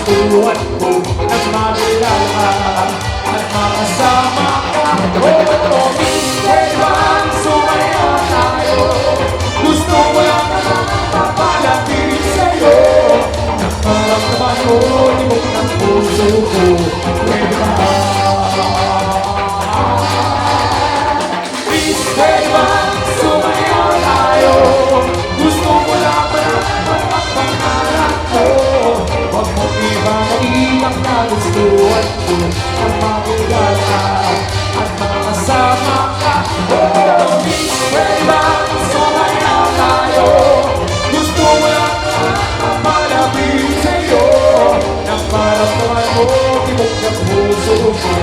kagustuhan ko nang makilala at makasama ka. Oh, pwede bang sumayaw tayo? Gusto ko lang papalapit sa'yo. Nakaramdaman ko, tibok ng puso ko. Pwede ba? Please, pwede bang sumayaw tayo? Gusto ko lang pangarap ko. Huwag mo ibang ang kagustuhan ko ang makilala at makasama ka. Oh, please, pwede bang sumayaw tayo? Gusto ko lang malapit sa'yo. Nang maramdaman mo, tibok ng puso ko.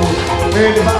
Pwede ba?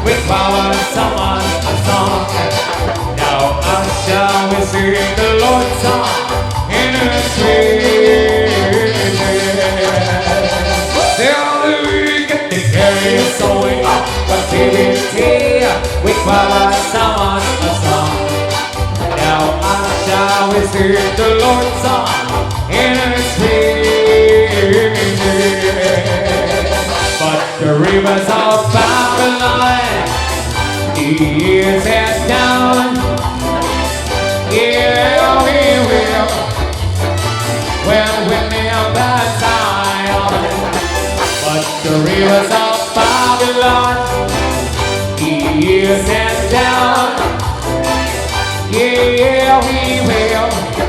With power, someone, a song. Now I shall we sing the Lord's song in a street. The only weekend they carry us sewing up activity. With power, someone, a song. Now I shall we sing the Lord's song in a street. But the rivers of Babylon, he is head down. Yeah, we will. When we remember Zion. But the rivers of Babylon, he is head down. Yeah, we will.